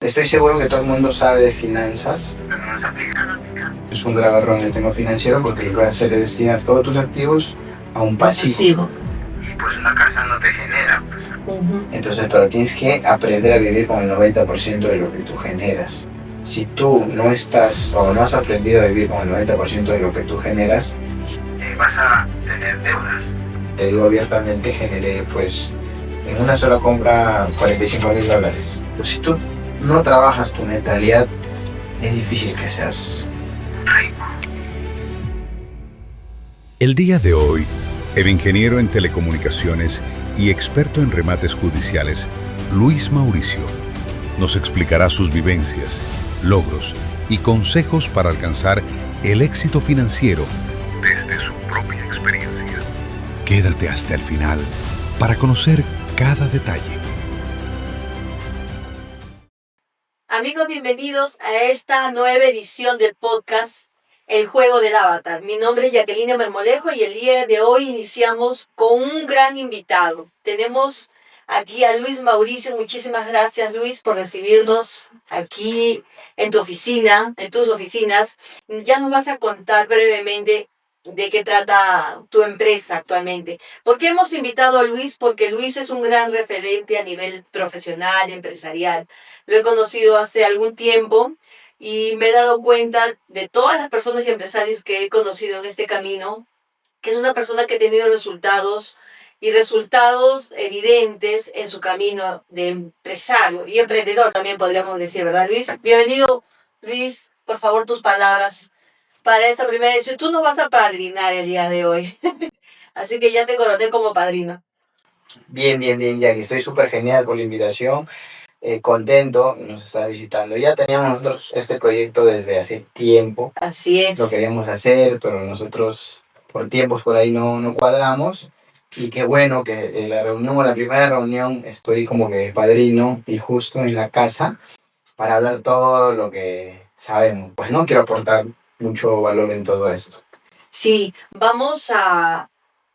Estoy seguro que todo el mundo sabe de finanzas, pero no las aplica. Es un grave error en el tema financiero porque lo que vas a hacer es destinar todos tus activos a un pasivo. Y pues una casa no te genera. Entonces, pero tienes que aprender a vivir con el 90% de lo que tú generas. Si tú no estás o no has aprendido a vivir con el 90% de lo que tú generas, vas a tener deudas. Te digo abiertamente, generé pues en una sola compra $45,000. Pues si tú no trabajas tu mentalidad, es difícil que seas rico. El día de hoy, el ingeniero en telecomunicaciones y experto en remates judiciales, Luis Mauricio, nos explicará sus vivencias, logros y consejos para alcanzar el éxito financiero desde su propia experiencia. Quédate hasta el final para conocer cada detalle. Amigos, bienvenidos a esta nueva edición del podcast El Juego del Avatar. Mi nombre es Jacqueline Mermolejo y el día de hoy iniciamos con un gran invitado. Tenemos aquí a Luis Mauricio. Muchísimas gracias, Luis, por recibirnos aquí en tu oficina, en tus oficinas. Ya nos vas a contar brevemente de qué trata tu empresa actualmente. ¿Por qué hemos invitado a Luis? Porque Luis es un gran referente a nivel profesional, empresarial. Lo he conocido hace algún tiempo y me he dado cuenta de todas las personas y empresarios que he conocido en este camino, que es una persona que ha tenido resultados y resultados evidentes en su camino de empresario y emprendedor también podríamos decir, ¿verdad, Luis? Bienvenido, Luis, por favor, tus palabras para esta primera edición. Tú nos vas a padrinar el día de hoy, así que ya te coroné como padrino. Bien, Jackie, estoy súper genial por la invitación. Contento, nos está visitando. Ya teníamos nosotros este proyecto desde hace tiempo. Así es. Lo queríamos hacer, pero nosotros por tiempos por ahí no cuadramos. Y qué bueno que en la reunión o la primera reunión estoy como que padrino y justo en la casa para hablar todo lo que sabemos. Pues no quiero aportar mucho valor en todo esto. Sí, vamos a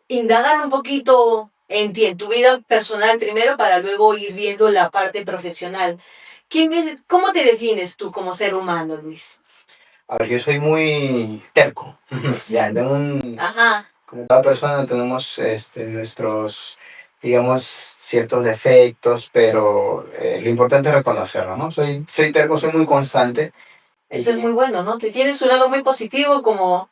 indagar un poquito en ti, en tu vida personal primero, para luego ir viendo la parte profesional. ¿Cómo te defines tú como ser humano, Luis? A ver, yo soy muy terco. Ya, Ajá. como toda persona tenemos nuestros, digamos, ciertos defectos, pero lo importante es reconocerlo, ¿no? Soy terco, soy muy constante. Eso es muy bueno, ¿no? Te tienes un lado muy positivo como...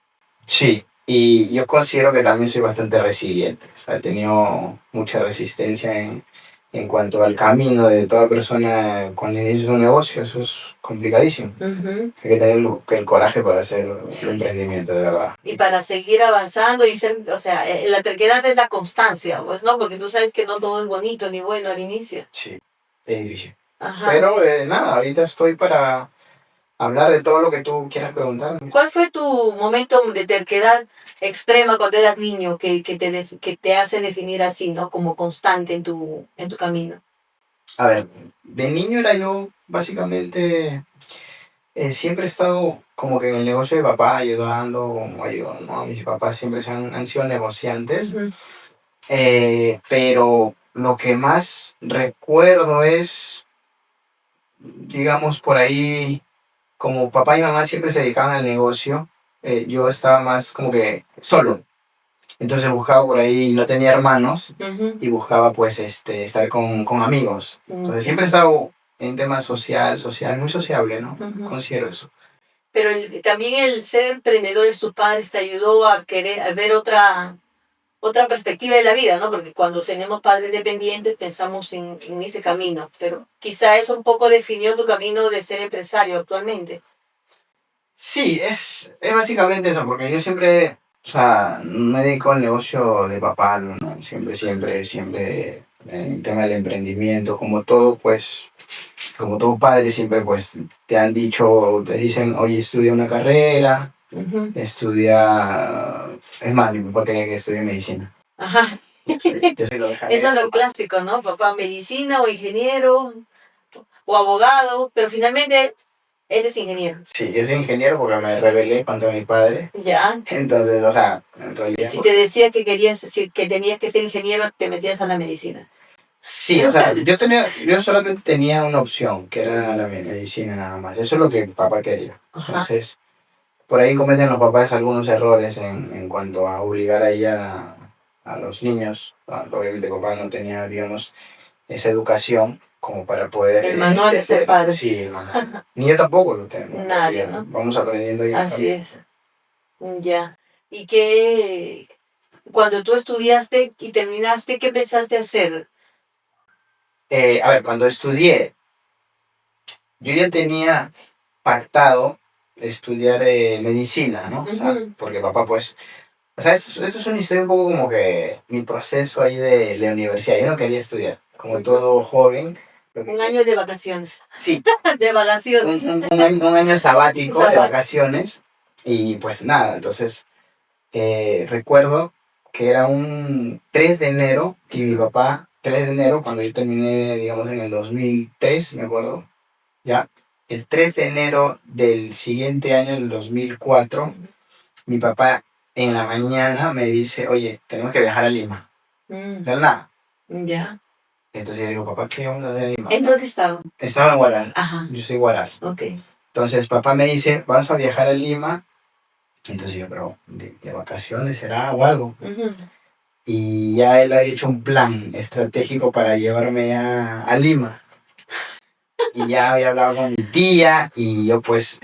Sí, y yo considero que también soy bastante resiliente. O sea, he tenido mucha resistencia en cuanto al camino de toda persona cuando inicias un negocio. Eso es complicadísimo. Uh-huh. Hay que tener el coraje para hacer un emprendimiento, de verdad. Y para seguir avanzando y ser, o sea, la terquedad es la constancia, pues, ¿no? Porque tú sabes que no todo es bonito ni bueno al inicio. Sí, es difícil. Ajá. Pero nada, ahorita estoy para hablar de todo lo que tú quieras preguntarme. ¿Cuál fue tu momento de terquedad extrema cuando eras niño que te hace definir así, ¿no? Como constante en tu camino. A ver, de niño era yo básicamente, siempre he estado como que en el negocio de papá ayudando, ¿no? Mis papás siempre han sido negociantes. Uh-huh. Pero lo que más recuerdo es, digamos, por ahí, como papá y mamá siempre se dedicaban al negocio, yo estaba más como que solo. Entonces buscaba por ahí, no tenía hermanos, Uh-huh. y buscaba pues estar con amigos. Entonces siempre he estado en temas muy sociable, ¿no? Uh-huh. Considero eso. Pero también el ser emprendedores, tus padres te ayudó a ver otra perspectiva de la vida, ¿no? Porque cuando tenemos padres dependientes pensamos en ese camino, pero quizá eso un poco definió tu camino de ser empresario actualmente. Sí, es básicamente eso, porque yo siempre, o sea, me dedico al negocio de papá, ¿no? Siempre en el tema del emprendimiento, como todo, pues, como todo padre, siempre, pues, te han dicho, te dicen, oye, estudia una carrera, Uh-huh. es más, mi papá quería que estudie medicina. Ajá. Yo soy lo dejaré. Eso es lo clásico, ¿no? Papá, medicina o ingeniero o abogado, pero finalmente eres ingeniero. Sí, yo soy ingeniero porque me rebelé contra mi padre. Ya. Entonces, o sea, en Y realidad... si te decía que tenías que ser ingeniero, te metías a la medicina. Sí, o sea, yo solamente tenía una opción, que era la medicina nada más. Eso es lo que mi papá quería. Ajá. Entonces, por ahí cometen los papás algunos errores en cuanto a obligar ahí a los niños. Cuando obviamente papá no tenía, digamos, esa educación como para poder El manual de ser padre. Sí, el manual. Ni yo tampoco lo tengo. Nadie, ¿no? Vamos aprendiendo ya. Así es. Ya. ¿Y qué, cuando tú estudiaste y terminaste, qué pensaste hacer? A ver, cuando estudié, yo ya tenía pactado estudiar medicina, ¿no? O sea, porque papá, pues, o sea, esto es una historia un poco como que mi proceso ahí de la universidad. Yo no quería estudiar, como todo joven. Un año de vacaciones. Sí. De vacaciones. Un año sabático de vacaciones. Y pues nada, entonces recuerdo que era un 3 de enero y mi papá, 3 de enero, cuando yo terminé, digamos, en el 2003, me acuerdo, ya, el 3 de enero del siguiente año, el 2004, mi papá en la mañana me dice, oye, tenemos que viajar a Lima. De nada. Ya. Entonces yo digo, papá, ¿qué vamos a hacer en Lima? ¿En dónde estaba? Estaba en Huaraz. Ajá. Yo soy Huaraz. Ok. Entonces papá me dice, vamos a viajar a Lima. Entonces yo, pero de vacaciones será o algo. Y ya él había hecho un plan estratégico para llevarme a Lima. Y ya había hablado con mi tía y yo pues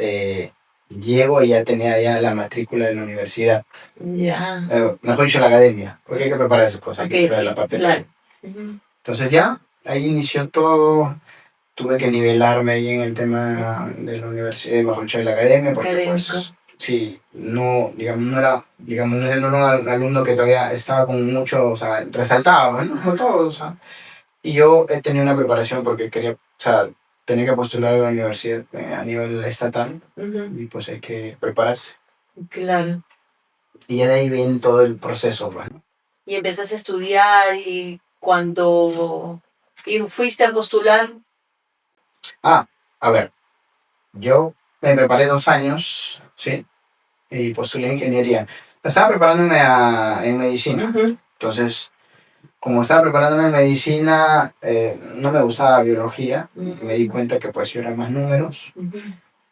llego y ya tenía ya la matrícula de la universidad. Ya. Mejor dicho, la academia, porque hay que preparar esas cosas. Okay, la papel. claro. Entonces ya, ahí inició todo. Tuve que nivelarme ahí en el tema de la universidad, mejor dicho, de la academia, porque pues sí, no, digamos, no era un alumno que todavía estaba con mucho, o sea, resaltaba, bueno, como todos, o sea. Y yo he tenido una preparación porque quería, o sea, tenía que postular a la universidad a nivel estatal y pues hay que prepararse. Claro. Y ya de ahí viene todo el proceso, pues, ¿no? Y empezaste a estudiar y cuando fuiste a postular. A ver, yo me preparé 2 años, ¿sí? Y postulé ingeniería. Estaba preparándome en medicina. Entonces, como estaba preparándome en medicina, no me gustaba biología. Me di cuenta que pues yo era más números.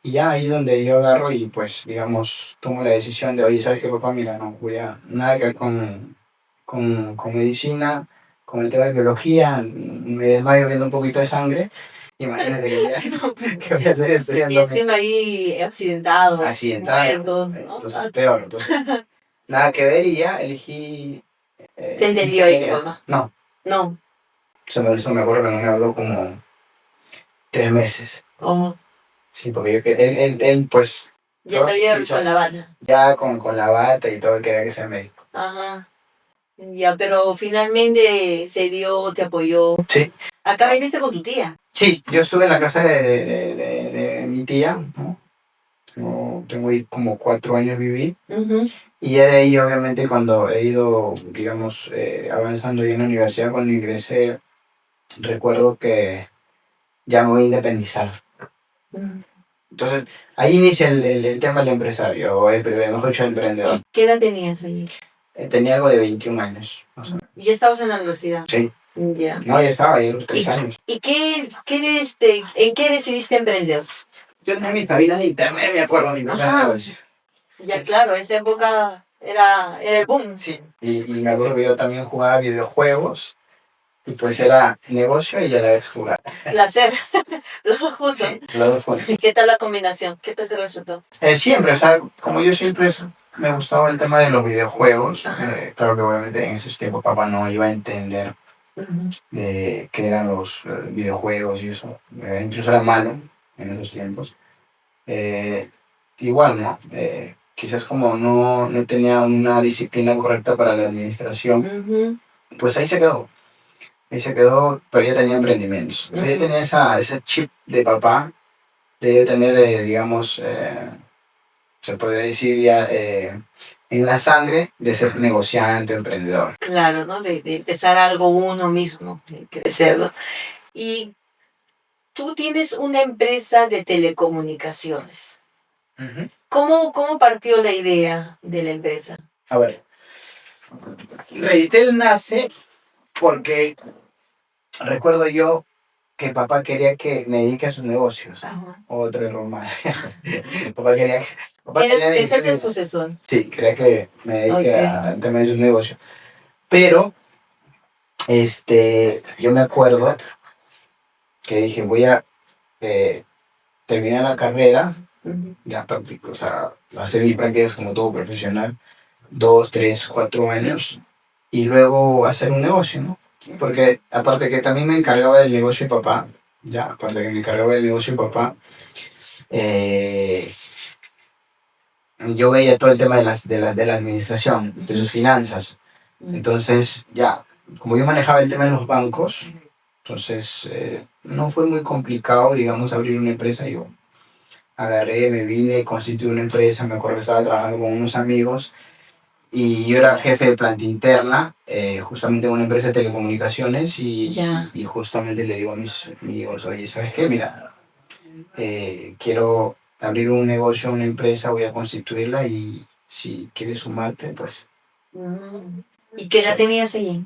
Y ya ahí es donde yo agarro y pues, digamos, tomo la decisión de, oye, ¿sabes qué, papá? Mira, no voy a nada que ver con medicina, con el tema de biología. Me desmayo viendo un poquito de sangre. Imagínate que voy a hacer estudiando. Y encima ahí accidentado. Muerto, ¿no? Entonces, peor. Entonces, nada que ver y ya elegí. ¿Te entendió ahí tu mamá? No. No. Eso me acuerdo que no me habló como 3 meses. Oh. Sí, porque él pues. Ya te había con la bata. Ya con la bata y todo, él quería que sea médico. Ajá. Ya, pero finalmente se dio, te apoyó. Sí. Acá viniste con tu tía. Sí, yo estuve en la casa de mi tía, ¿no? Tengo ahí como 4 años viví. Y ya de ahí, obviamente, cuando he ido, digamos, avanzando ya en la universidad, cuando ingresé, recuerdo que ya me voy a independizar. Entonces, ahí inicia el tema del empresario, o mejor dicho, el emprendedor. ¿Qué edad tenías ahí? Tenía algo de 21 años. Más o menos. ¿Ya estabas en la universidad? Sí. Ya. No, ya estaba ahí a los 3 años. ¿Y en qué decidiste emprender? Yo tenía mis páginas de internet, me acuerdo, mi primer negocio. Ya, claro, esa época era el boom. Sí, y me acuerdo que yo también jugaba videojuegos, y pues era negocio y a la vez jugar. Placer, los dos juntos. Sí, los dos juntos. ¿Y qué tal la combinación? ¿Qué tal te resultó? Siempre, o sea, como yo siempre me gustaba el tema de los videojuegos, claro que obviamente en esos tiempos papá no iba a entender de qué eran los videojuegos y eso, incluso era malo en esos tiempos. Igual, ¿no? Quizás como no tenía una disciplina correcta para la administración, pues ahí se quedó, pero ya tenía emprendimientos. O sea, ya tenía ese chip de papá, de tener, digamos, se podría decir ya en la sangre de ser negociante, emprendedor. Claro, ¿no? De empezar algo uno mismo, de crecerlo. Y tú tienes una empresa de telecomunicaciones. ¿Cómo partió la idea de la empresa? A ver, Reditel nace porque recuerdo yo que papá quería que me dedique a sus negocios. Ajá. Otro error más. Papá quería que... Papá quería Ese es el dedicarme... sucesor. Sí, quería que me dedique Ok. al tema de sus negocios. Pero, yo me acuerdo que dije, voy a terminar la carrera, ya práctico, o sea, hacer mis prácticas como todo profesional, 2, 3, 4 años, y luego hacer un negocio, ¿no? Porque aparte que también me encargaba del negocio de papá, ya, aparte que me encargaba del negocio de papá, eh, yo veía todo el tema de la administración, de sus finanzas. Entonces, ya, como yo manejaba el tema de los bancos, entonces no fue muy complicado, digamos, abrir una empresa. Yo agarré, me vine, constituí una empresa, me acuerdo que estaba trabajando con unos amigos y yo era jefe de planta interna, justamente en una empresa de telecomunicaciones y justamente le digo a mis amigos, oye, ¿sabes qué? Mira, quiero abrir un negocio, una empresa, voy a constituirla y si quieres sumarte, pues... Mm. ¿Y qué edad tenías allí?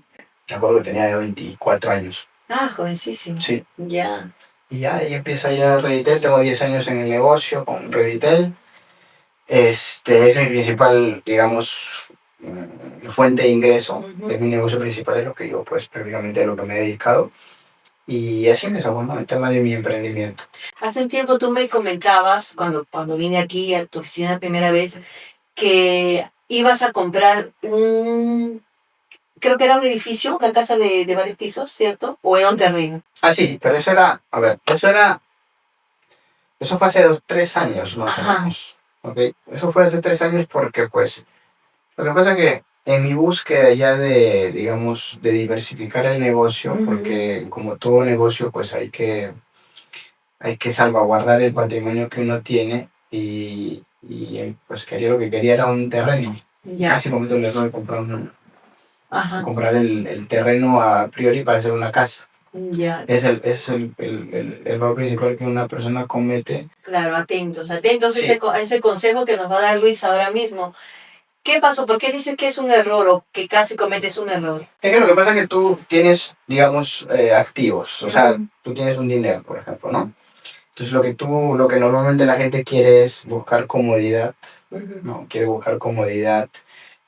Me acuerdo que tenía de 24 años. Ah, jovencísimo. Sí. Ya. Y ya, ahí empieza ya Reditel, tengo 10 años en el negocio con Reditel. Es mi principal, digamos, fuente de ingreso. Es mi negocio principal, es lo que yo, pues, prácticamente a lo que me he dedicado. Y así empezó, bueno, el tema de mi emprendimiento. Hace un tiempo tú me comentabas, cuando vine aquí a tu oficina la primera vez, que ibas a comprar creo que era un edificio, una casa de varios pisos, ¿cierto? ¿O era un terreno? Ah, sí, pero eso era, a ver, eso fue hace 3 años más o menos. ¿Ok? Eso fue hace 3 años porque, pues, lo que pasa es que en mi búsqueda ya de, digamos, de diversificar el negocio, porque como todo negocio, pues hay que salvaguardar el patrimonio que uno tiene y pues quería lo que quería era un terreno. Ya. Casi cometo el error de comprar el terreno a priori para hacer una casa. Ya. Es el error principal que una persona comete. Claro, atentos sí. A ese consejo que nos va a dar Luis ahora mismo. ¿Qué pasó? ¿Por qué dices que es un error o que casi cometes un error? Es que lo que pasa es que tú tienes, digamos, activos. O sea, tú tienes un dinero, por ejemplo, ¿no? Entonces lo que normalmente la gente quiere es buscar comodidad, ¿no? Quiere buscar comodidad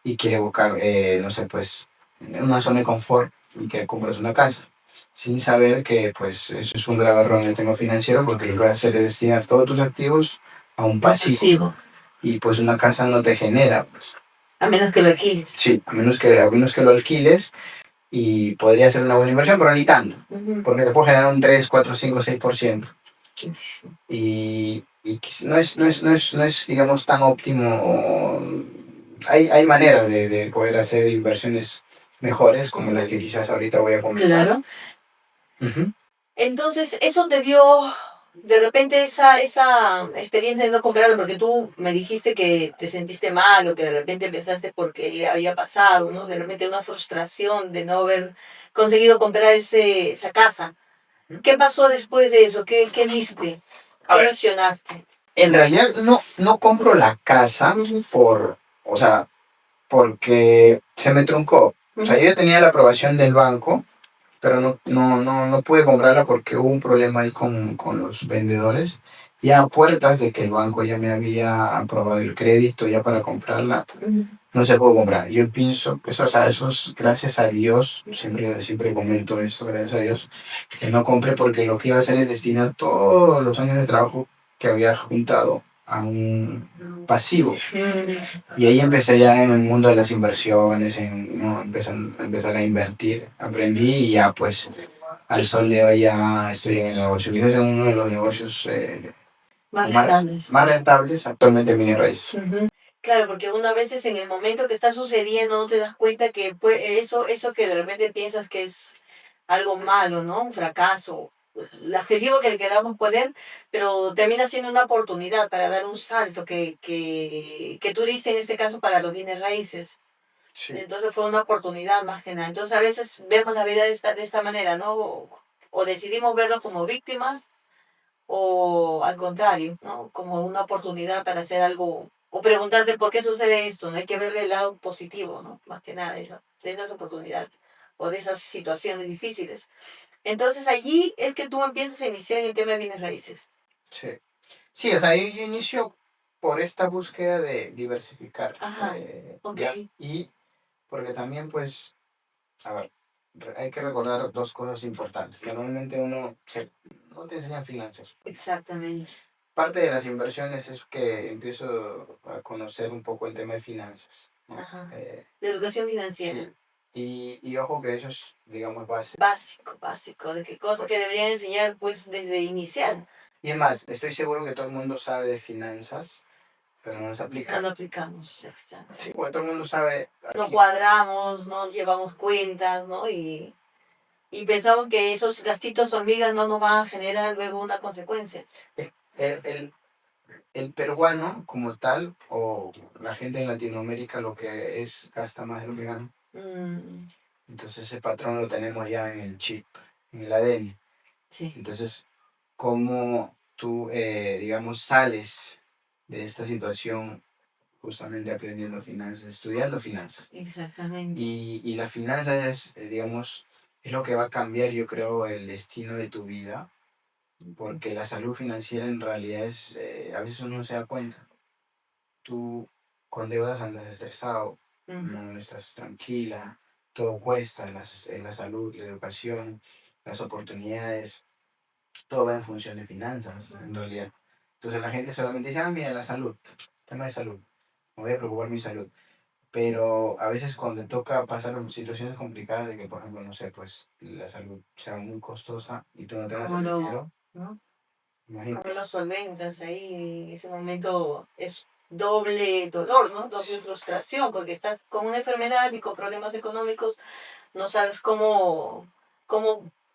y quiere buscar, no sé, pues, una zona de confort y que compres una casa. Sin saber que, pues, eso es un grave error en el tema financiero porque lo que vas a hacer es destinar todos tus activos a un pasivo. Y pues una casa no te genera, pues. A menos que lo alquiles. Sí, a menos que lo alquiles y podría ser una buena inversión, pero ni tanto. Porque te puede generar un 3, 4, 5, 6%. Y no es, digamos, tan óptimo. Hay maneras de poder hacer inversiones mejores, como las que quizás ahorita voy a comentar. Claro. Entonces, eso te dio de repente esa experiencia de no comprarlo, porque tú me dijiste que te sentiste mal o que de repente pensaste porque había pasado, ¿no? De repente una frustración de no haber conseguido comprar esa casa. ¿Qué pasó después de eso? ¿Qué viste? ¿Qué visionaste? En realidad no compro la casa o sea, porque se me truncó. O sea, yo ya tenía la aprobación del banco, pero no pude comprarla porque hubo un problema ahí con los vendedores. Ya a puertas de que el banco ya me había aprobado el crédito ya para comprarla, no se pudo comprar. Yo pienso que eso es gracias a Dios, siempre comento eso, gracias a Dios, que no compré porque lo que iba a hacer es destinar todos los años de trabajo que había juntado a un pasivo. Y ahí empecé ya en el mundo de las inversiones, ¿no? empezar a invertir. Aprendí y ya pues al sol de hoy ya estoy en el negocio. Quizás en uno de los negocios más rentables actualmente en bienes raíces. Claro, porque una vez en el momento que está sucediendo no te das cuenta que pues, eso que de repente piensas que es algo malo, ¿no? Un fracaso, el adjetivo que le queramos poner, pero termina siendo una oportunidad para dar un salto que tú diste en este caso para los bienes raíces. Sí. Entonces fue una oportunidad más que nada. Entonces a veces vemos la vida de esta manera, ¿no? O decidimos verlo como víctimas o al contrario, ¿no? Como una oportunidad para hacer algo o preguntarte por qué sucede esto, ¿no? Hay que verle el lado positivo, ¿no? Más que nada de esas oportunidades o de esas situaciones difíciles. Entonces allí es que tú empiezas a iniciar en el tema de bienes raíces. Sí. Sí, o sea, yo inicio por esta búsqueda de diversificar. Ajá, ok. ¿Ya? Y porque también, pues, a ver, hay que recordar dos cosas importantes, que normalmente no te enseñan finanzas. Exactamente. Parte de las inversiones es que empiezo a conocer un poco el tema de finanzas, ¿no? Ajá. De educación financiera. Sí. Y ojo que eso es, digamos, base. Básico, de qué cosas Pues, que deberían enseñar pues desde inicial. y es más, estoy seguro que todo el mundo sabe de finanzas, pero no las aplica. No lo aplicamos, exacto. Sí, porque todo el mundo sabe. No Aquí, cuadramos, no llevamos cuentas, ¿no? Y pensamos que esos gastitos hormigas no nos van a generar luego una consecuencia. el, el peruano como tal, o la gente en Latinoamérica, lo que es gasta más de lo que gana. Entonces ese patrón lo tenemos ya en el chip, en el ADN. Sí. Entonces, ¿cómo tú, digamos, sales de esta situación justamente aprendiendo finanzas, estudiando finanzas? Exactamente. Y la finanza es, digamos, es lo que va a cambiar, yo creo, el destino de tu vida, porque la salud financiera en realidad es, a veces uno no se da cuenta. Tú con deudas andas estresado, no estás tranquila, todo cuesta, la salud, la educación, las oportunidades, todo va en función de finanzas, en realidad. Entonces la gente solamente dice, mira, la salud, tema de salud, me voy a preocupar mi salud. Pero a veces cuando toca pasar en situaciones complicadas de que, por ejemplo, no sé, pues la salud sea muy costosa y tú no tengas el dinero, ¿no? imagínate. ¿Cómo lo solventas ahí? En ese momento es doble dolor, ¿no? Doble frustración, porque estás con una enfermedad y con problemas económicos, no sabes cómo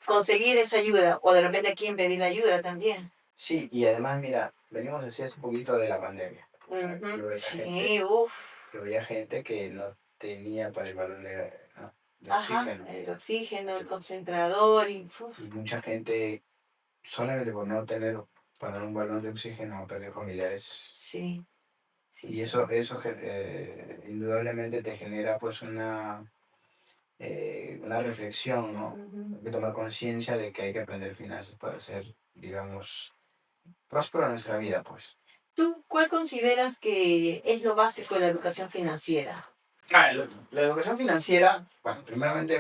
conseguir esa ayuda, o de repente a quién pedir ayuda también. Sí, y además, mira, venimos así hace poquito de la pandemia. Sí, Yo veía gente que no tenía para el balón de Ajá, oxígeno. el oxígeno, el concentrador y... Y mucha gente, solamente por no tener para un balón de oxígeno, a perder familiares. Sí. Y Sí. eso indudablemente te genera pues una reflexión, ¿no? Hay que tomar conciencia de que hay que aprender finanzas para ser, digamos, próspero en nuestra vida, pues. ¿Tú cuál consideras que es lo básico de la educación financiera? La educación financiera, bueno, primeramente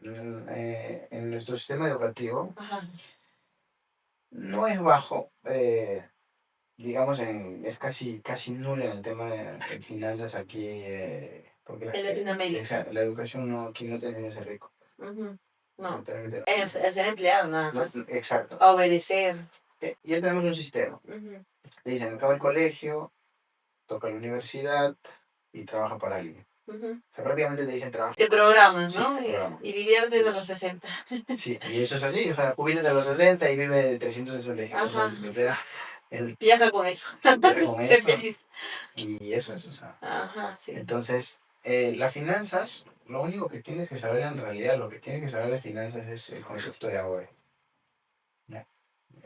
en nuestro sistema educativo, Ajá. no es bajo, digamos, es casi nulo en el tema de finanzas aquí, porque En Latinoamérica. la educación aquí no te enseña a ser rico. No. Literalmente no. Es ser empleado nada más. Exacto. A obedecer. Ya tenemos un sistema. Te dicen, acaba el colegio, toca la universidad y trabaja para alguien. O sea, prácticamente te dicen trabaja. Te programas, Sí, ¿no? te programan. Y diviértete de los 60. Sí, y eso es así, o sea, jubílate a los 60 y vive de 365 Ajá. Viaja con eso. Viaja con Sé eso. feliz. Y eso es, o sea. Ajá, sí. Entonces, las finanzas, lo único que tienes que saber en realidad, lo que tienes que saber de finanzas es el concepto de ahorro. ¿Ya?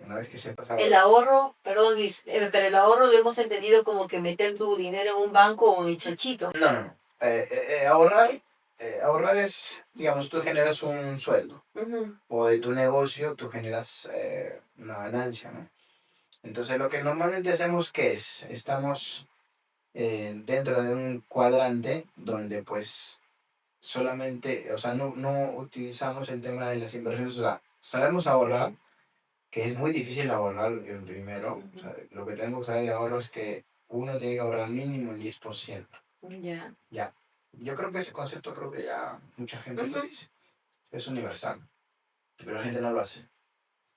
Una vez que sepas ahorrar. El ahorro, perdón Luis, pero el ahorro lo hemos entendido como que meter tu dinero en un banco o en el chanchito. No. Ahorrar es, digamos, tú generas un sueldo. O de tu negocio tú generas una ganancia, ¿no? Entonces lo que normalmente hacemos, ¿qué es? Estamos dentro de un cuadrante donde pues solamente, o sea, no utilizamos el tema de las inversiones, o sea, sabemos ahorrar, que es muy difícil ahorrar en primero. O sea, lo que tenemos que saber de ahorro es que uno tiene que ahorrar mínimo el 10%. Ya. Yo creo que ese concepto, creo que ya mucha gente lo dice. Es universal. Pero la gente no lo hace.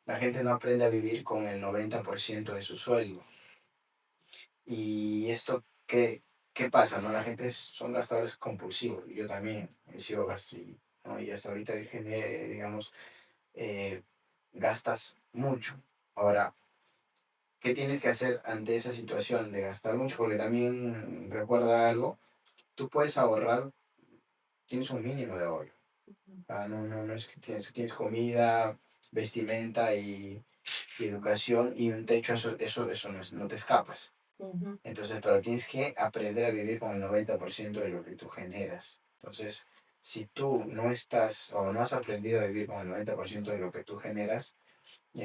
La gente no aprende a vivir con el 90% de su sueldo. Y esto, ¿qué pasa? ¿No? La gente son gastadores compulsivos. Yo también he sido gastador, ¿no? Y hasta ahorita digamos, gastas mucho. Ahora, ¿qué tienes que hacer ante esa situación de gastar mucho? Porque también recuerda algo, tú puedes ahorrar, tienes un mínimo de ahorro. No es que tienes comida, vestimenta y educación y un techo, eso no te escapas. Entonces, pero tienes que aprender a vivir con el 90% de lo que tú generas. Entonces, si tú no estás o no has aprendido a vivir con el 90% de lo que tú generas,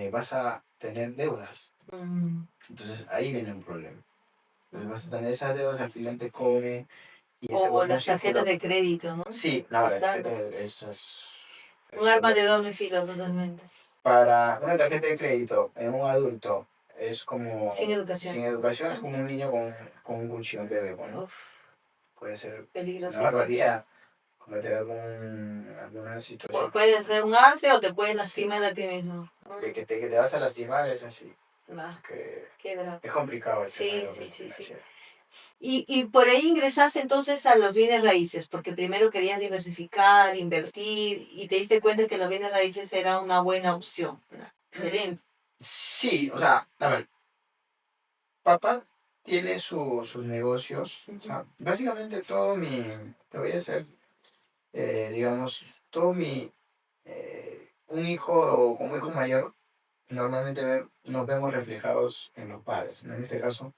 vas a tener deudas. Entonces ahí viene un problema. Entonces vas a tener esas deudas, al final te come. Y o las tarjetas de crédito, ¿no? Sí, no, esto es... Un arma de doble filo totalmente. Para una tarjeta de crédito en un adulto es como... Sin educación. Sin educación es como un niño con un Gucci, un bebé, bueno. Puede ser una barbaridad cometer alguna situación. Puede ser un arte o te puedes lastimar a ti mismo. De que te vas a lastimar es así. Qué bravo. Es complicado. Sí. Y por ahí ingresaste entonces a los bienes raíces, porque primero querías diversificar, invertir, y te diste cuenta que los bienes raíces era una buena opción. Excelente. Sí, o sea, a ver, papá tiene sus negocios, o sea, básicamente te voy a hacer, digamos, un hijo o como hijo mayor, normalmente nos vemos reflejados en los padres, ¿no? En este caso,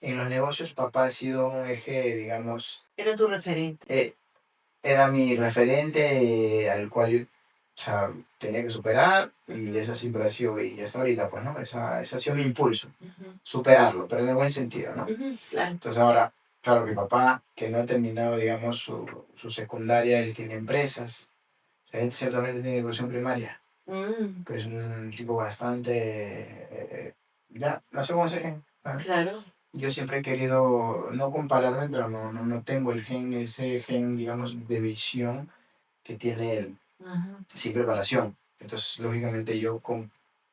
en los negocios papá ha sido un eje, digamos... Era tu referente. Era mi referente al cual, o sea, tenía que superar, y esa siempre ha sido, y hasta ahorita, pues, ¿no? Esa ha sido mi impulso, superarlo, pero en el buen sentido, ¿no? Claro. Entonces ahora, claro, mi papá, que no ha terminado, digamos, su secundaria, él tiene empresas, o sea, él ciertamente tiene educación primaria, pero es un tipo bastante, ya, no sé cómo se llama. Claro. Yo siempre he querido, no compararme, pero no tengo ese gen, digamos, de visión que tiene él, sin preparación. Entonces, lógicamente, yo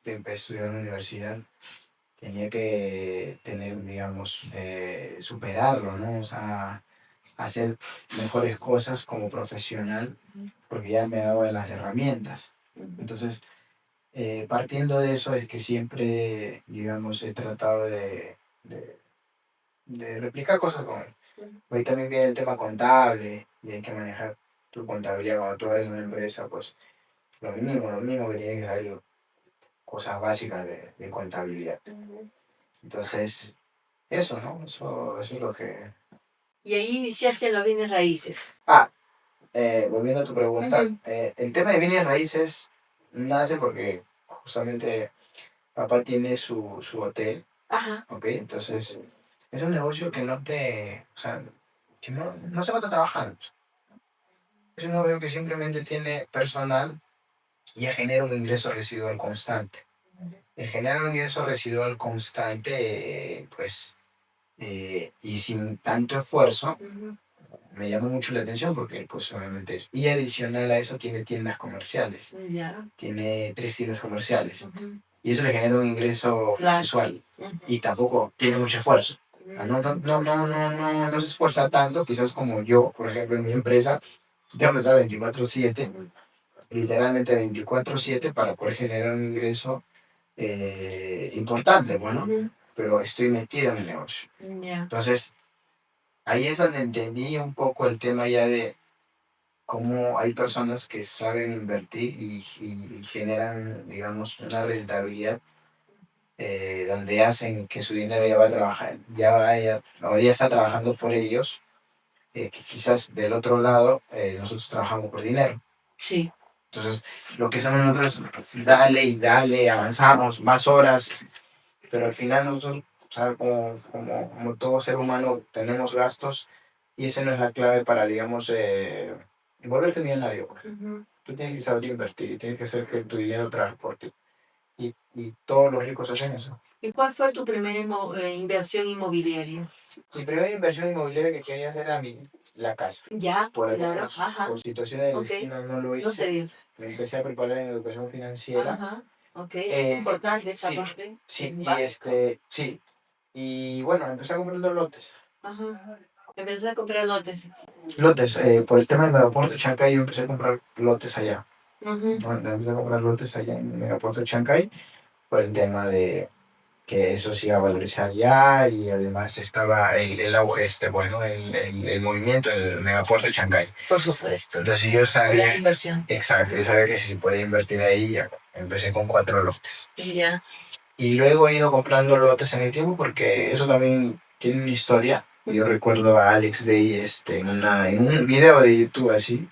empecé a estudiar en la universidad, tenía que tener, digamos, superarlo, ¿no? O sea, hacer mejores cosas como profesional, porque ya me daba las herramientas. Entonces, partiendo de eso es que siempre, digamos, he tratado de replicar cosas con él. Ahí también viene el tema contable, y hay que manejar tu contabilidad cuando tú eres una empresa, pues lo mínimo que tiene que saber cosas básicas de contabilidad. Entonces, eso, ¿no? Eso es lo que... Y ahí iniciaste los bienes raíces. Volviendo a tu pregunta, el tema de bienes raíces nace porque justamente papá tiene su hotel, ¿ok? Entonces, es un negocio que o sea, que no se va a estar trabajando. Es un negocio que simplemente tiene personal y genera un ingreso residual constante. El generar un ingreso residual constante, pues, y sin tanto esfuerzo, me llamó mucho la atención porque, pues, obviamente es. Y adicional a eso, tiene tiendas comerciales. Tiene 3 tiendas comerciales. Y eso le genera un ingreso mensual. Y tampoco tiene mucho esfuerzo. No se esfuerza tanto, quizás como yo, por ejemplo, en mi empresa, tengo que estar 24/7, literalmente 24/7 para poder generar un ingreso importante, bueno, pero estoy metido en el negocio. Entonces, ahí es donde entendí un poco el tema ya de cómo hay personas que saben invertir y generan, digamos, una rentabilidad donde hacen que su dinero ya va a trabajar, o ya está trabajando por ellos, que quizás del otro lado nosotros trabajamos por dinero. Sí. Entonces, lo que hacemos nosotros, dale y dale, avanzamos más horas, pero al final nosotros, o sea, como todo ser humano, tenemos gastos, y esa no es la clave para, digamos, volverse millonario. Tú tienes que saber invertir y tienes que hacer que tu dinero trabaje por ti. Y todos los ricos hacen eso. ¿Y cuál fue tu primera inversión inmobiliaria? Mi primera inversión inmobiliaria que quería hacer era la casa. Ya, por situaciones de destino no lo hice. No sé. Me empecé a preparar en educación financiera. Es importante esa parte. Sí. Y bueno, empecé a comprar lotes. Empecé a comprar lotes. Por el tema de Megapuerto Chancay, yo empecé a comprar lotes allá. Empecé a comprar lotes allá en Megapuerto Chancay, por el tema de que eso se iba a valorizar ya, y además estaba el auge el movimiento del Megapuerto Chancay. Por supuesto. Entonces yo sabía... La inversión. Exacto, yo sabía que si se podía invertir ahí, ya empecé con 4 lotes. Ya. Y luego he ido comprando lotes en el tiempo porque eso también tiene una historia. Yo recuerdo a Alex Day en un video de YouTube así,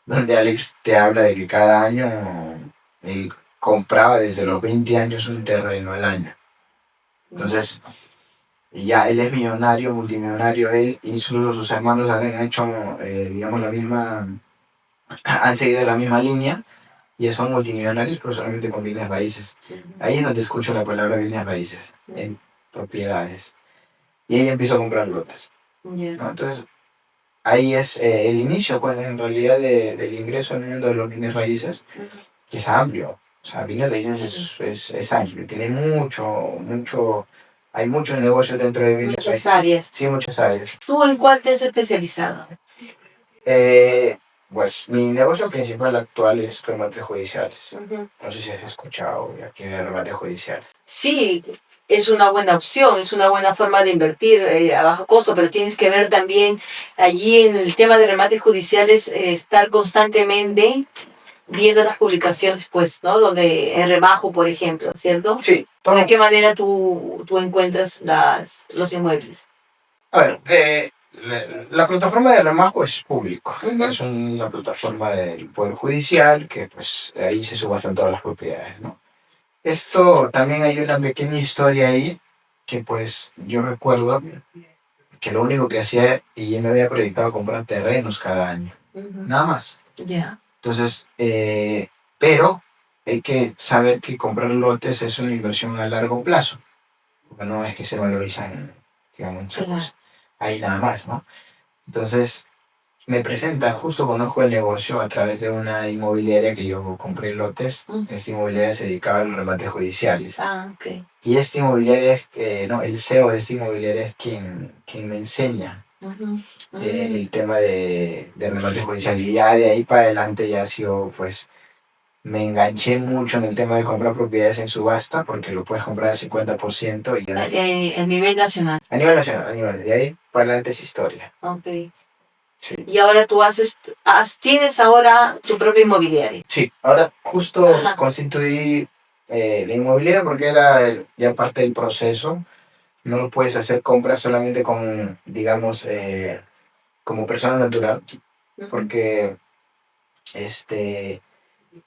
donde Alex te habla de que cada año él compraba desde los 20 años un terreno al año. Entonces, ya él es millonario, multimillonario, él y sus hermanos han hecho, digamos, han seguido la misma línea y son multimillonarios, pero solamente con bienes raíces. Ahí es donde escucho la palabra bienes raíces, en propiedades. Y ella empieza a comprar lotes. ¿No? Entonces, ahí es el inicio, pues, en realidad, del ingreso al mundo de los bienes raíces, que es amplio. O sea, bienes raíces es amplio, tiene hay muchos negocios dentro de bienes raíces. Muchas áreas. Sí, muchas áreas. ¿Tú en cuál te has especializado? Pues mi negocio principal actual es remates judiciales. No sé si has escuchado aquí de remates judiciales. Sí, es una buena opción, es una buena forma de invertir a bajo costo, pero tienes que ver también allí en el tema de remates judiciales, estar constantemente viendo las publicaciones, pues, ¿no? Donde en Remajo, por ejemplo, ¿cierto? Sí. ¿De qué manera tú encuentras los inmuebles? A ver, la plataforma de Remajo es público. Es una plataforma del Poder Judicial que pues ahí se subastan todas las propiedades, ¿no? Esto también hay una pequeña historia ahí que pues yo recuerdo que lo único que hacía y me había proyectado comprar terrenos cada año. Nada más. Ya. Entonces, pero hay que saber que comprar lotes es una inversión a largo plazo. Porque no es que se valorizan, digamos, pues, ahí nada más, ¿no? Entonces, me presentan, justo conozco el negocio a través de una inmobiliaria que yo compré lotes. Esta inmobiliaria se dedicaba a los remates judiciales. Ok. Y esta inmobiliaria no, el CEO de esta inmobiliaria es quien me enseña el tema de remates judiciales. Y ya de ahí para adelante ya ha sido, pues, me enganché mucho en el tema de comprar propiedades en subasta porque lo puedes comprar al 50% y ya. A nivel nacional. A nivel nacional, a nivel. De ahí para adelante es historia. Ok. Sí. Y ahora tú tienes ahora tu propia inmobiliaria. Sí, ahora justo constituí la inmobiliaria porque era ya parte del proceso. No puedes hacer compras solamente con, digamos, como persona natural, porque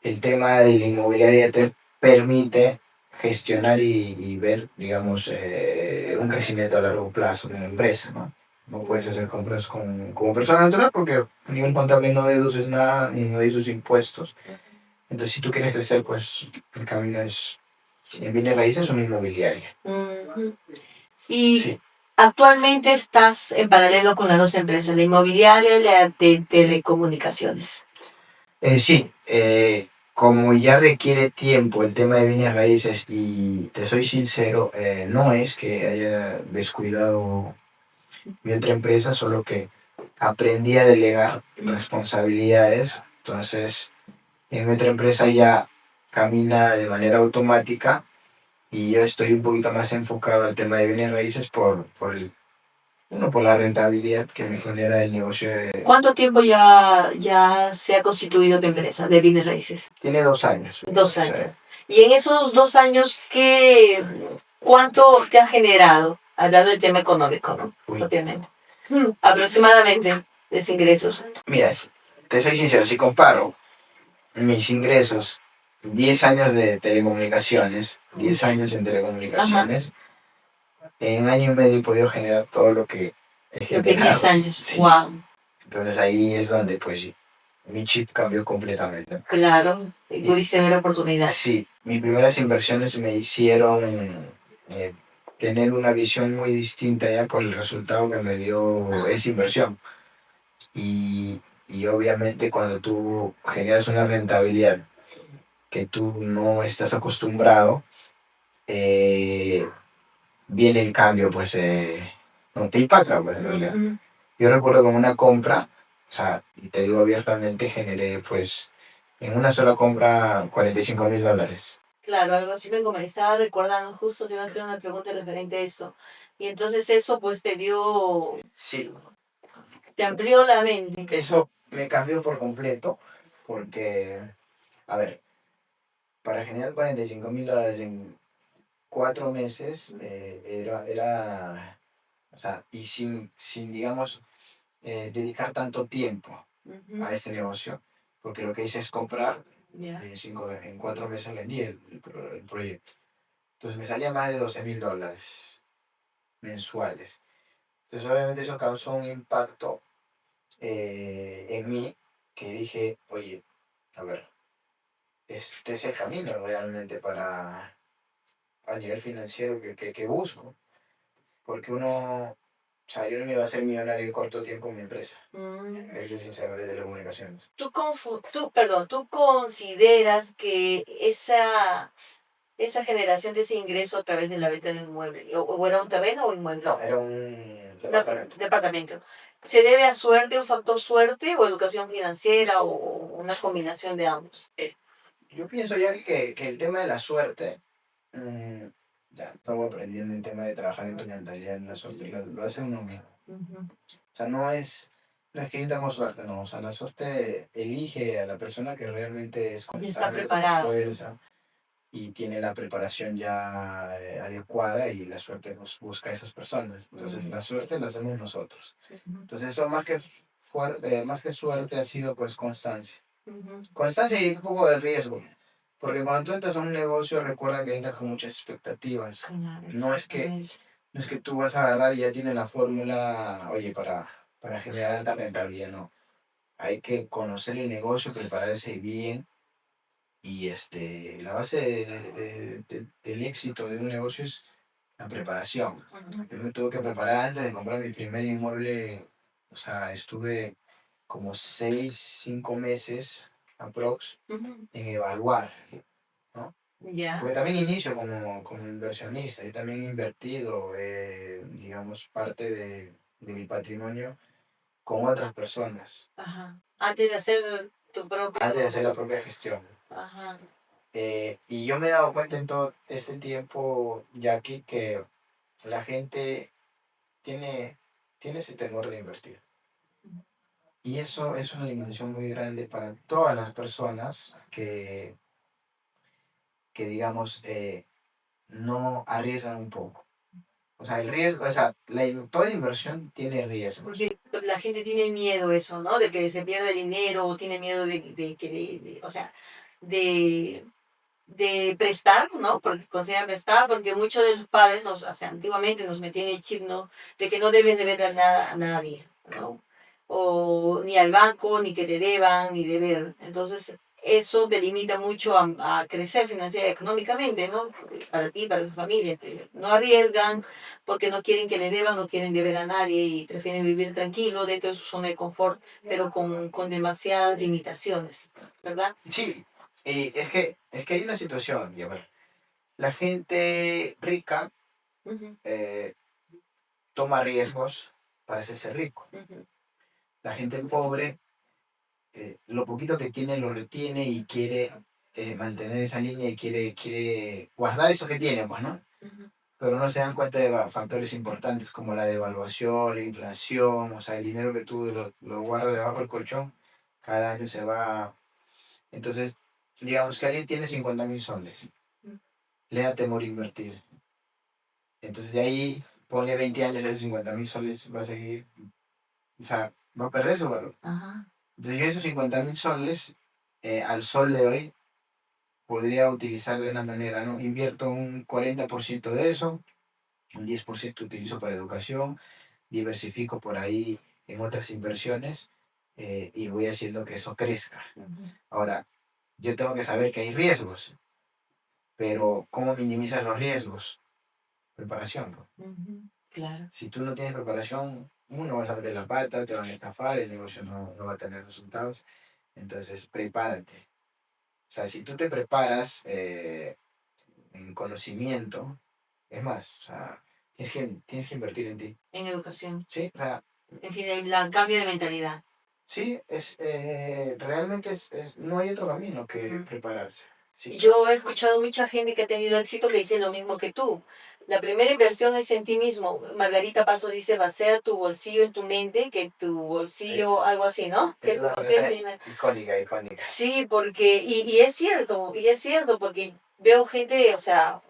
el tema de la inmobiliaria te permite gestionar y ver, digamos, un crecimiento a largo plazo de una empresa, ¿no? No puedes hacer compras como persona natural porque a nivel contable no deduces nada y no deduces impuestos. Entonces, si tú quieres crecer, pues el camino es en bienes raíces o una inmobiliaria. Y Sí. actualmente estás en paralelo con las dos empresas, la inmobiliaria y la de telecomunicaciones. Sí, como ya requiere tiempo el tema de bienes raíces y te soy sincero, no es que haya descuidado mi otra empresa, solo que aprendí a delegar responsabilidades. Entonces, en mi otra empresa ya camina de manera automática y yo estoy un poquito más enfocado al tema de bienes raíces por la rentabilidad que me genera el negocio. ¿Cuánto tiempo ya se ha constituido tu empresa de bienes raíces? Tiene 2 años. 2 años. Y en esos 2 años, ¿cuánto te ha generado? Hablando del tema económico, ¿no? Propiamente. Aproximadamente, de ingresos. Mira, te soy sincero, si comparo mis ingresos, 10 años de telecomunicaciones, 10 años en telecomunicaciones, en año y medio he podido generar todo lo que he generado. 10 años, sí. Wow. Entonces ahí es donde pues mi chip cambió completamente. Claro, y pudiste ver oportunidades. Sí, mis primeras inversiones me hicieron tener una visión muy distinta ya por el resultado que me dio esa inversión. Y obviamente cuando tú generas una rentabilidad que tú no estás acostumbrado, viene el cambio, pues no te impacta, pues, en realidad. Yo recuerdo con una compra, o sea, y te digo abiertamente, generé pues en una sola compra $45,000. Claro, algo así me estaba recordando, justo te iba a hacer una pregunta referente a eso. Y entonces eso pues te dio, Sí, te amplió la mente. eso me cambió por completo, porque, a ver, para generar $45,000 en 4 meses, o sea, y sin digamos, dedicar tanto tiempo a este negocio, porque lo que hice es comprar, Ya. en 4 meses vendí el proyecto. Entonces me salía más de $12,000 mensuales. Entonces obviamente eso causó un impacto en mí, que dije, oye, a ver, este es el camino realmente para, a nivel financiero que busco, porque uno, o sea, yo no me iba a hacer millonario en corto tiempo en mi empresa, eso es sincero, de telecomunicaciones. ¿Tú consideras que esa generación de ese ingreso a través de la venta de un inmueble, o era un terreno o inmueble? No, era un departamento. Departamento. ¿Se debe a suerte, un factor suerte, o educación financiera, o una combinación de ambos? Yo pienso ya que el tema de la suerte, ya estamos aprendiendo el tema de trabajar en tu mentalidad en la suerte, lo hace uno mismo. O sea, no es que yo tengo suerte, no. O sea, la suerte elige a la persona que realmente es Y está constante, se preparada. esfuerza y tiene la preparación ya adecuada, y la suerte busca a esas personas. Entonces, la suerte la hacemos nosotros. Entonces, eso más que suerte ha sido pues constancia. Constancia y un poco de riesgo. Porque cuando tú entras a un negocio, recuerda que entras con muchas expectativas. Claro, No es que tú vas a agarrar y ya tienes la fórmula, oye, para generar alta rentabilidad, no. Hay que conocer el negocio, prepararse bien, y la base del éxito de un negocio es la preparación. Yo me tuve que preparar antes de comprar mi primer inmueble. O sea, estuve como 6, 5 meses aprox en evaluar, ¿no? Ya. Porque también inicio como inversionista. Yo también he invertido, digamos, parte de mi patrimonio con otras personas. Ajá. Antes de hacer tu propio... Antes de hacer la propia gestión. Ajá. Y yo me he dado cuenta en todo este tiempo, Jackie, que la gente tiene ese temor de invertir. Y eso es una limitación muy grande para todas las personas que digamos, no arriesgan un poco. O sea, el riesgo, o sea, toda inversión tiene riesgos. Porque la gente tiene miedo eso, ¿no? De que se pierda dinero, o tiene miedo de que, o sea, de prestar, ¿no? Porque consideran prestar, porque muchos de los padres, o sea, antiguamente nos metían el chip, ¿no? De que no debes deber nada a nadie, ¿no? O ni al banco, ni que te deban, ni deber. Entonces, eso delimita mucho a crecer financiera, económicamente, ¿no? Para ti, para tu familia. No arriesgan porque no quieren que le deban, no quieren deber a nadie, y prefieren vivir tranquilo dentro de su zona de confort, pero con demasiadas limitaciones, ¿verdad? Sí, es que hay una situación, y a ver, la gente rica toma riesgos para hacerse rico. La gente pobre, lo poquito que tiene lo retiene y quiere mantener esa línea, y quiere guardar eso que tiene, pues, ¿no? Pero no se dan cuenta de factores importantes como la devaluación, la inflación. O sea, el dinero que tú lo guardas debajo del colchón, cada año se va. Entonces, digamos que alguien tiene 50,000 soles, le da temor invertir. Entonces, de ahí, pone 20 años, esos 50,000 soles va a seguir, o sea, va a perder su valor. Ajá. Entonces, yo esos 50,000 soles, al sol de hoy, podría utilizar de una manera, ¿no? Invierto un 40% de eso, un 10% utilizo para educación, diversifico por ahí en otras inversiones, y voy haciendo que eso crezca. Ahora, yo tengo que saber que hay riesgos, pero ¿cómo minimizas los riesgos? Preparación, ¿no? Claro. Si tú no tienes preparación, uno, vas a meter la pata, te van a estafar, el negocio no va a tener resultados. Entonces, prepárate. O sea, si tú te preparas en conocimiento, es más, o sea, tienes que invertir en ti. En educación. Sí, o sea, En fin, el cambio de mentalidad. sí, realmente no hay otro camino que prepararse. Sí. Yo he escuchado mucha gente que ha tenido éxito que dice lo mismo que tú. La primera inversión es en ti mismo. Margarita Paso dice, va a ser tu bolsillo en tu mente, que tu bolsillo, algo así, ¿no? Que Es tu una bolsillo frase icónica. Sí, porque, y es cierto, porque veo gente, o sea,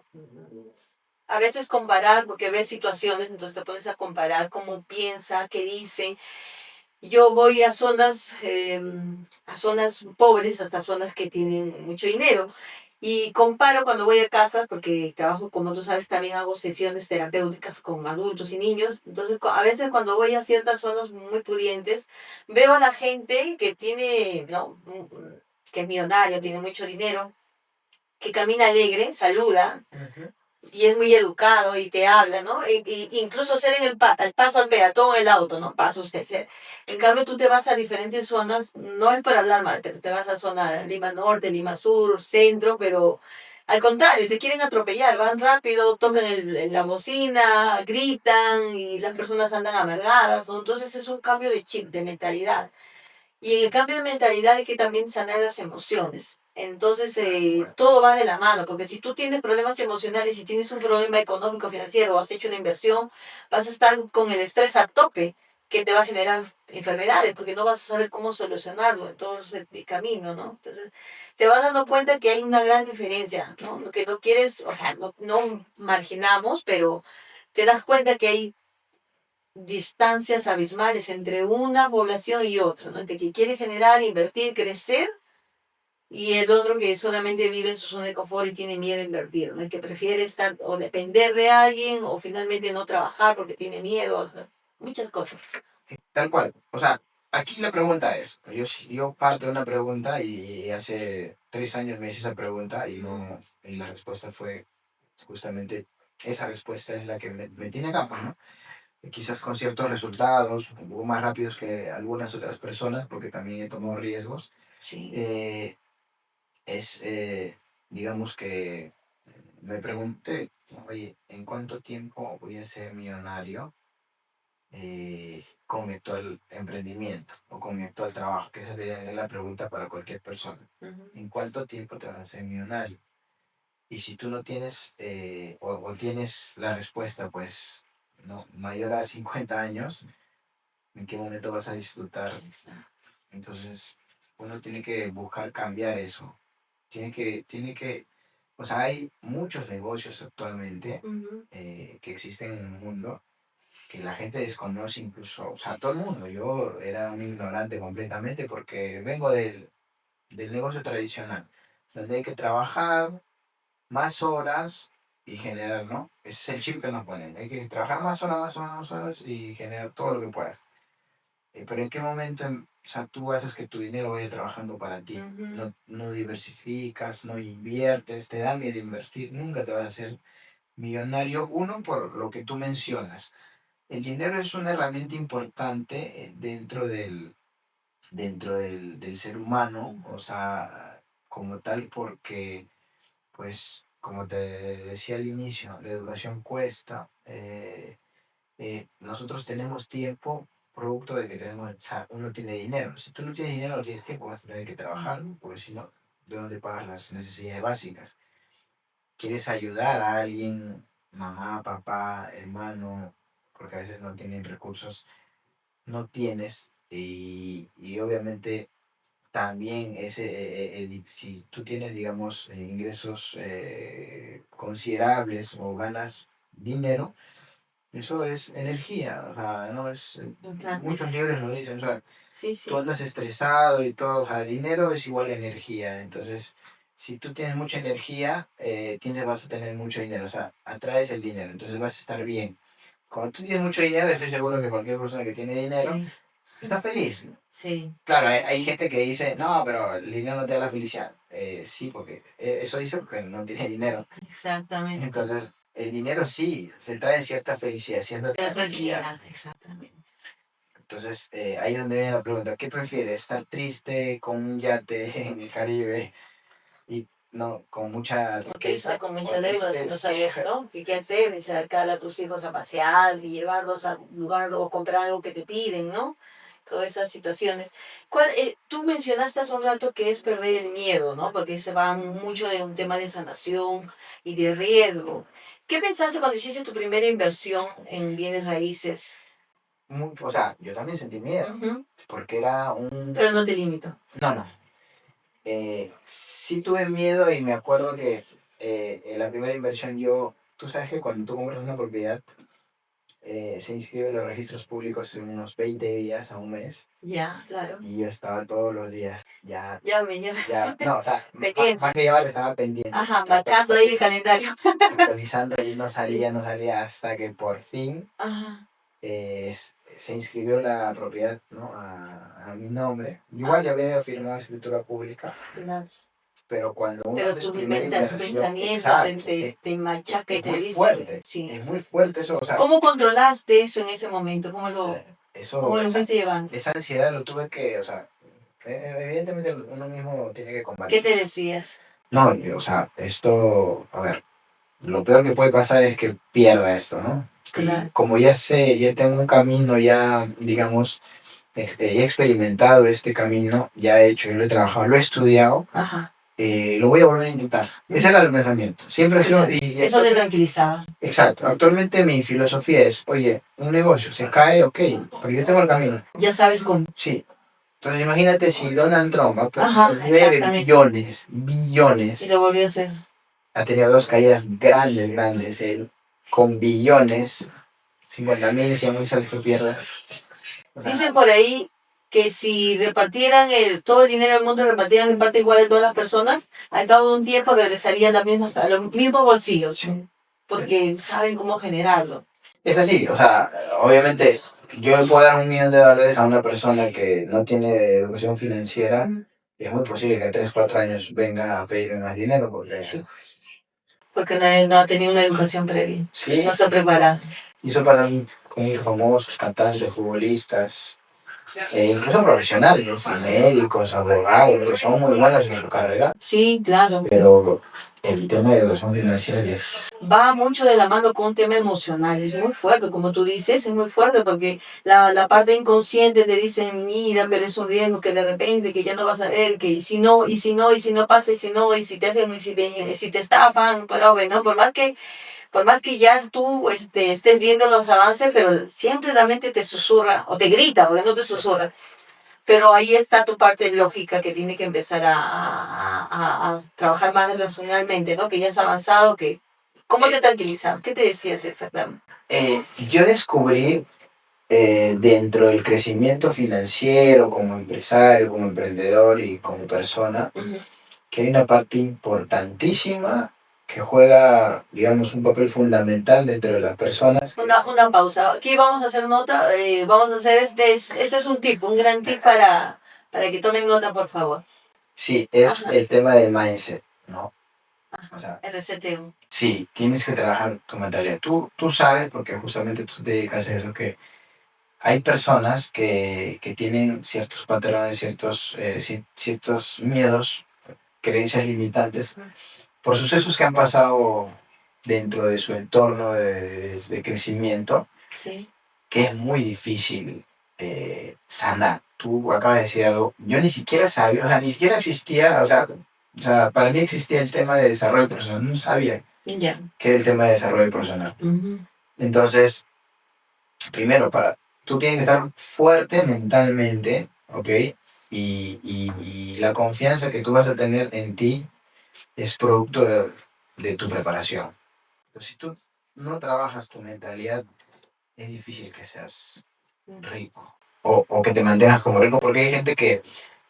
a veces comparar, porque ves situaciones, entonces te pones a comparar cómo piensa, qué dice. yo voy a zonas pobres, hasta zonas que tienen mucho dinero. Y comparo cuando voy a casas, porque trabajo, como tú sabes, también hago sesiones terapéuticas con adultos y niños. Entonces, a veces cuando voy a ciertas zonas muy pudientes, veo a la gente que tiene, ¿no? Que es millonario, tiene mucho dinero, que camina alegre, saluda, Ujú. y es muy educado y te habla, ¿no? Incluso ser en el paso al peatón, el auto, ¿no? Pasa usted. En cambio, tú te vas a diferentes zonas, no es para hablar mal, pero te vas a zona Lima Norte, Lima Sur, Centro, pero al contrario, te quieren atropellar, van rápido, tocan la bocina, gritan y las personas andan amargadas, ¿no? Entonces es un cambio de chip, de mentalidad. Y en el cambio de mentalidad hay que también sanar las emociones. Entonces, todo va de la mano, porque si tú tienes problemas emocionales, si tienes un problema económico, financiero, o has hecho una inversión, vas a estar con el estrés a tope, que te va a generar enfermedades, porque no vas a saber cómo solucionarlo en todo ese camino, ¿no? Entonces, te vas dando cuenta que hay una gran diferencia, ¿no? Que no quieres, o sea, no marginamos, pero te das cuenta que hay distancias abismales entre una población y otra, ¿no? Entre que quiere generar, invertir, crecer, y el otro que solamente vive en su zona de confort y tiene miedo a invertir, ¿no? El que prefiere estar o depender de alguien o finalmente no trabajar porque tiene miedo, o sea, muchas cosas. Tal cual. O sea, aquí la pregunta es, yo parto de una pregunta y hace 3 años me hice esa pregunta y no, y la respuesta fue justamente, esa respuesta es la que me tiene acá, pues, ¿no? Y quizás con ciertos resultados, un poco más rápidos que algunas otras personas, porque también he tomado riesgos. Sí. eh, es, digamos que me pregunté, oye, ¿en cuánto tiempo voy a ser millonario con mi actual emprendimiento o con mi actual trabajo? Que esa es la pregunta para cualquier persona. Ujú. ¿En cuánto tiempo te vas a hacer millonario? Y si tú no tienes, o tienes la respuesta, pues, no, mayor a 50 años, ¿en qué momento vas a disfrutar? Entonces, uno tiene que buscar cambiar eso. Tiene que, o sea, hay muchos negocios actualmente Ujú. que existen en el mundo que la gente desconoce incluso, o sea, todo el mundo. Yo era un ignorante completamente porque vengo del negocio tradicional, donde hay que trabajar más horas y generar, ¿no? Ese es el chip que nos ponen. Hay que trabajar más horas, más horas, más horas y generar todo lo que puedas. Pero ¿en qué momento, o sea, tú haces que tu dinero vaya trabajando para ti? Ujú. No diversificas, no inviertes, te da miedo invertir, nunca te vas a hacer millonario. Uno, por lo que tú mencionas. El dinero es una herramienta importante dentro del ser humano, o sea, como tal, porque, pues, como te decía al inicio, la educación cuesta. Nosotros tenemos tiempo producto de que tenemos, o sea, uno tiene dinero. Si tú no tienes dinero, no tienes tiempo, vas a tener que trabajar, porque si no, ¿de dónde pagas las necesidades básicas? ¿Quieres ayudar a alguien, mamá, papá, hermano, porque a veces no tienen recursos? No tienes, y obviamente también si tú tienes, digamos, ingresos considerables o ganas dinero, eso es energía, o sea, no es, muchos Totalmente. libros lo dicen, o sea, Sí, tú sí. andas estresado y todo, o sea, dinero es igual a energía, entonces, si tú tienes mucha energía, vas a tener mucho dinero, o sea, atraes el dinero, entonces vas a estar bien. Cuando tú tienes mucho dinero, estoy seguro que cualquier persona que tiene dinero Feliz. está feliz. Sí, Claro, hay gente que dice, no, pero el dinero no te da la felicidad. Sí, porque eso dice porque no tiene dinero. exactamente. Entonces, el dinero sí, se trae cierta felicidad, cierta De tranquilidad. tranquilidad, exactamente. Entonces, ahí es donde viene la pregunta, ¿qué prefieres? ¿Estar triste con un yate en el Caribe y no con mucha O triste riqueza? con ¿O mucha deuda si no tristes? sabes, ¿no? ¿Qué hacer? Y sacar a tus hijos a pasear y llevarlos a un lugar o comprar algo que te piden, ¿no? Todas esas situaciones. Tú mencionaste hace un rato que es perder el miedo, ¿no? Porque se va mucho de un tema de sanación y de riesgo. ¿Qué pensaste cuando hiciste tu primera inversión en bienes raíces? O sea, yo también sentí miedo, Ujú. porque era un... Pero no te limito. No, no. Sí tuve miedo y me acuerdo que en la primera inversión tú sabes que cuando tú compras una propiedad, se inscribe en los registros públicos en unos 20 días a un mes. Ya, claro. Y yo estaba todos los días, ya, Ya. no, o sea, Pendiente. más que llevar, estaba pendiente. Ajá, marcando ahí el calendario. Actualizando y no salía hasta que por fin Ajá. se inscribió la propiedad, ¿no? a mi nombre. Igual ya había firmado escritura pública, Claro. pero cuando uno Pero hace tu su primera inversión, pensamiento exacto, te machaca y es te muy dice. fuerte, Sí. es muy fuerte eso, o sea, ¿Cómo controlaste eso en ese momento? ¿Cómo lo esa, fuiste llevando? esa ansiedad lo tuve que, o sea, evidentemente uno mismo tiene que ¿Qué combatir. te decías? No, o sea, esto, a ver, lo peor que puede pasar es que pierda esto, ¿no? Claro. Y como ya sé, ya tengo un camino ya, digamos, ya he experimentado este camino, ya he hecho, yo lo he trabajado, lo he estudiado, Ajá. lo voy a volver a intentar. Ese era el pensamiento. Siempre ha sido... Claro. Eso te tranquilizaba. Exacto. Actualmente mi filosofía es, oye, un negocio se cae, ok, pero yo tengo el camino. Ya sabes cómo. Sí. Entonces imagínate si Donald Trump Ajá, debe exactamente. billones, Y billones, lo volvió a hacer. ha tenido dos caídas grandes, él, con billones, 50.000, 100.000 sales que pierdas. O sea, Dicen por ahí que si repartieran todo el dinero del mundo, repartieran en parte igual a todas las personas, al cabo de un tiempo regresarían a los mismos bolsillos, sí. porque saben cómo generarlo. Es así, o sea, obviamente yo le puedo dar $1.000.000 a una persona que no tiene educación financiera, y es muy posible que en 3, 4 años venga a pedirme más dinero porque... Sí. Porque no ha tenido una educación previa. Sí. No se ha preparado. Y eso pasa con muchos famosos, cantantes, futbolistas, incluso profesionales, médicos, abogados, que son muy buenos en su carrera. Sí, claro. Pero el tema de educación financiera es... Va mucho de la mano con un tema emocional, es muy fuerte, como tú dices, es muy fuerte porque la parte inconsciente te dice, mira, pero es un riesgo que de repente, que ya no vas a ver, que y si no pasa, y si te hacen, y si te estafan, pero bueno, por más que ya tú estés viendo los avances, pero siempre la mente te susurra, o te grita, o no te susurra. Pero ahí está tu parte lógica que tiene que empezar a trabajar más racionalmente, ¿no? Que ya has avanzado, que... ¿Cómo te tranquilizaba? ¿Qué te decía ese Fernando? Yo descubrí dentro del crecimiento financiero como empresario, como emprendedor y como persona, que hay una parte importantísima que juega, digamos, un papel fundamental dentro de las personas. Una pausa. Aquí vamos a hacer nota. Vamos a hacer ese es un tip, un gran tip para que tomen nota, por favor. Sí, es el tema del mindset, ¿no? O sea, RCTU. sí, tienes que trabajar tu mentalidad. Tú sabes, porque justamente tú te dedicas a eso, que hay personas que tienen ciertos patrones, ciertos miedos, creencias limitantes, por sucesos que han pasado dentro de su entorno de crecimiento, Sí. que es muy difícil sanar. Tú acabas de decir algo, yo ni siquiera sabía, o sea, ni siquiera existía, o sea, para mí existía el tema de desarrollo personal, no sabía qué era el tema de desarrollo personal. Entonces, primero, tú tienes que estar fuerte mentalmente, ¿ok? Y la confianza que tú vas a tener en ti es producto de tu preparación. Pero si tú no trabajas tu mentalidad, es difícil que seas rico o que te mantengas como rico, porque hay gente que,